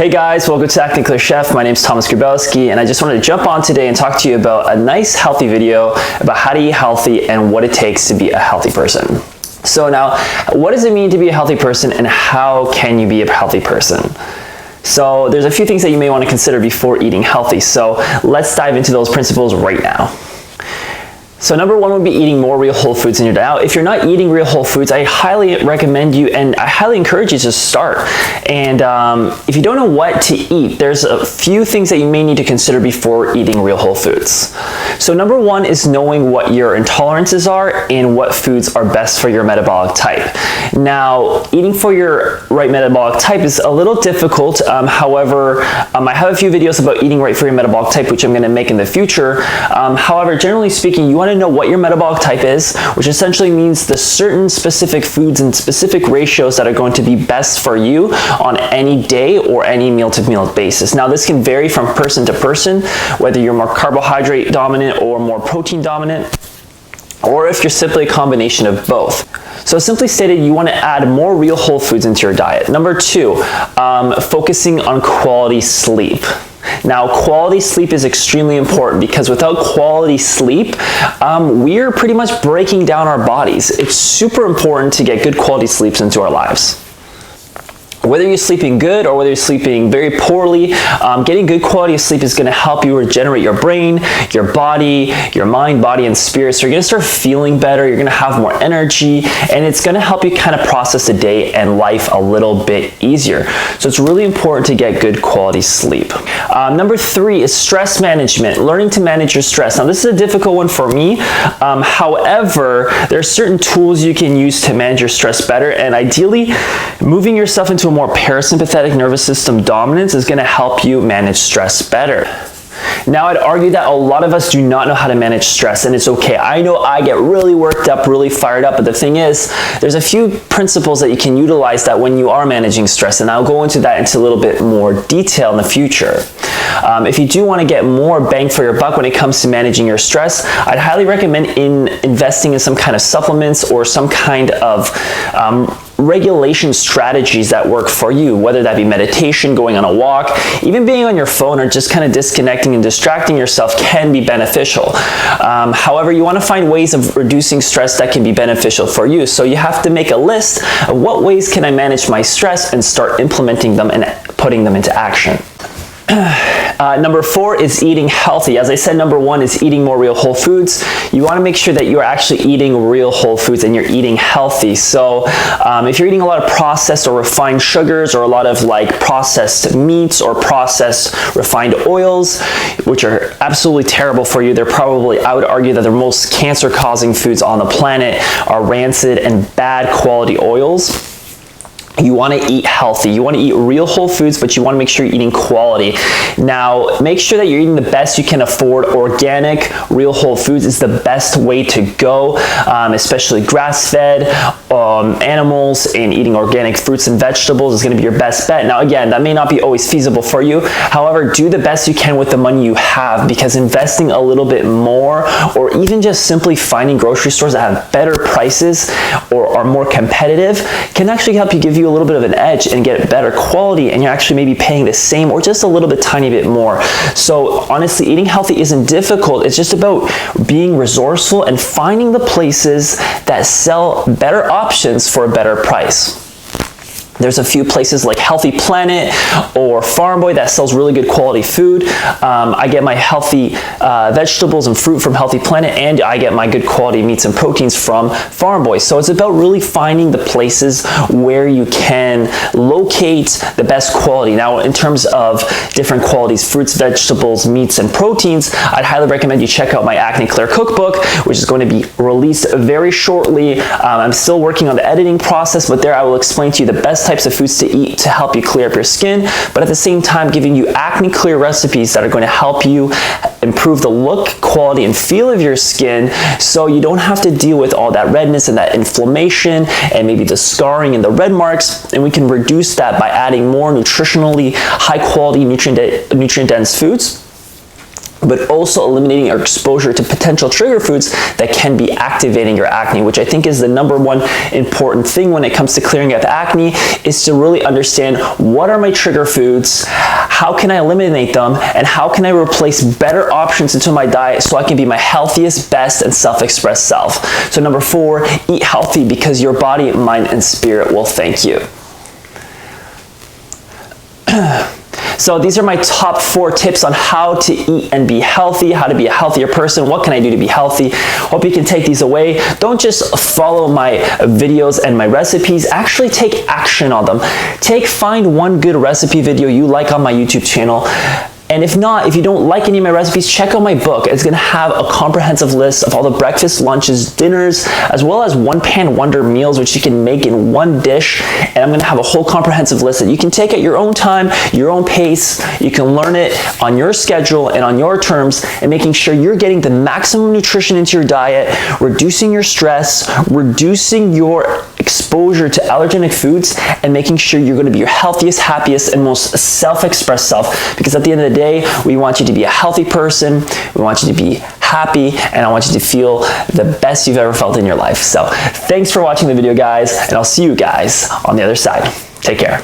Hey guys, welcome to Acne Clear Chef. My name is Thomas Grabowski, and I just wanted to jump on today and talk to you about a nice healthy video about how to eat healthy and what it takes to be a healthy person. So now, what does it mean to be a healthy person, and how can you be a healthy person? So there's a few things that you may want to consider before eating healthy. So let's dive into those principles right now. So number one would be eating more real whole foods in your diet. Now, if you're not eating real whole foods, I highly recommend you, and I highly encourage you to start. And if you don't know what to eat, there's a few things that you may need to consider before eating real whole foods. So number one is knowing what your intolerances are and what foods are best for your metabolic type. Now, eating for your right metabolic type is a little difficult. However, I have a few videos about eating right for your metabolic type, which I'm going to make in the future. However, generally speaking, you want to know what your metabolic type is, which essentially means the certain specific foods and specific ratios that are going to be best for you on any day or any meal-to-meal basis. Now, this can vary from person to person, whether you're more carbohydrate dominant or more protein dominant, or if you're simply a combination of both. So simply stated, you want to add more real whole foods into your diet. Number two, focusing on quality sleep. Now, quality sleep is extremely important because without quality sleep, we're pretty much breaking down our bodies. It's super important to get good quality sleeps into our lives. Whether you're sleeping good or whether you're sleeping very poorly, getting good quality of sleep is going to help you regenerate your brain, your body, your mind, body, and spirit. So you're going to start feeling better, you're going to have more energy, and it's going to help you kind of process the day and life a little bit easier. So it's really important to get good quality sleep. Number three is stress management, learning to manage your stress. Now, this is a difficult one for me. However, there are certain tools you can use to manage your stress better, and ideally, moving yourself into a more parasympathetic nervous system dominance is going to help you manage stress better. Now, I'd argue that a lot of us do not know how to manage stress, and it's okay. I know I get really worked up, really fired up, but the thing is, there's a few principles that you can utilize that when you are managing stress, and I'll go into that into a little bit more detail in the future. If you do want to get more bang for your buck when it comes to managing your stress, I'd highly recommend investing in some kind of supplements or some kind of regulation strategies that work for you, whether that be meditation, going on a walk, even being on your phone, or just kind of disconnecting and distracting yourself can be beneficial. However, you want to find ways of reducing stress that can be beneficial for you. So you have to make a list of what ways can I manage my stress and start implementing them and putting them into action. Number four is eating healthy. As I said, number one is eating more real whole foods. You want to make sure that you're actually eating real whole foods and you're eating healthy. So if you're eating a lot of processed or refined sugars, or a lot of like processed meats or processed refined oils, which are absolutely terrible for you, they're probably, I would argue that the most cancer-causing foods on the planet are rancid and bad quality oils. You want to eat healthy. You want to eat real whole foods, but you want to make sure you're eating quality. Now, make sure that you're eating the best you can afford. Organic, real whole foods is the best way to go, especially grass-fed animals, and eating organic fruits and vegetables is going to be your best bet. Now, again, that may not be always feasible for you. However, do the best you can with the money you have, because investing a little bit more, or even just simply finding grocery stores that have better prices or are more competitive, can actually help you give you a little bit of an edge and get better quality, and you're actually maybe paying the same or just a little bit tiny bit more. So honestly, eating healthy isn't difficult. It's just about being resourceful and finding the places that sell better options for a better price. There's a few places like Healthy Planet or Farm Boy that sells really good quality food. I get my healthy vegetables and fruit from Healthy Planet, and I get my good quality meats and proteins from Farm Boy. So it's about really finding the places where you can locate the best quality. Now, in terms of different qualities, fruits, vegetables, meats, and proteins, I'd highly recommend you check out my Acne Clear cookbook, which is going to be released very shortly. I'm still working on the editing process, but there I will explain to you the best types of foods to eat to help you clear up your skin, but at the same time giving you acne clear recipes that are going to help you improve the look, quality, and feel of your skin, so you don't have to deal with all that redness and that inflammation and maybe the scarring and the red marks, and we can reduce that by adding more nutritionally high quality nutrient dense foods. but also eliminating our exposure to potential trigger foods that can be activating your acne, which I think is the number one important thing when it comes to clearing up acne, is to really understand what are my trigger foods, how can I eliminate them, and how can I replace better options into my diet so I can be my healthiest, best, and self-expressed self. So number 4, eat healthy because your body, mind, and spirit will thank you. So these are my top 4 tips on how to eat and be healthy, how to be a healthier person. What can I do to be healthy? Hope you can take these away. Don't just follow my videos and my recipes. Actually take action on them. Find one good recipe video you like on my YouTube channel. And if not, if you don't like any of my recipes, check out my book. It's gonna have a comprehensive list of all the breakfast, lunches, dinners, as well as one-pan wonder meals, which you can make in one dish. And I'm gonna have a whole comprehensive list that you can take at your own time, your own pace. You can learn it on your schedule and on your terms, and making sure you're getting the maximum nutrition into your diet, reducing your stress, reducing your exposure to allergenic foods, and making sure you're gonna be your healthiest, happiest, and most self-expressed self. Because at the end of the day, we want you to be a healthy person, we want you to be happy, and I want you to feel the best you've ever felt in your life. So thanks for watching the video, guys, and I'll see you guys on the other side. Take care.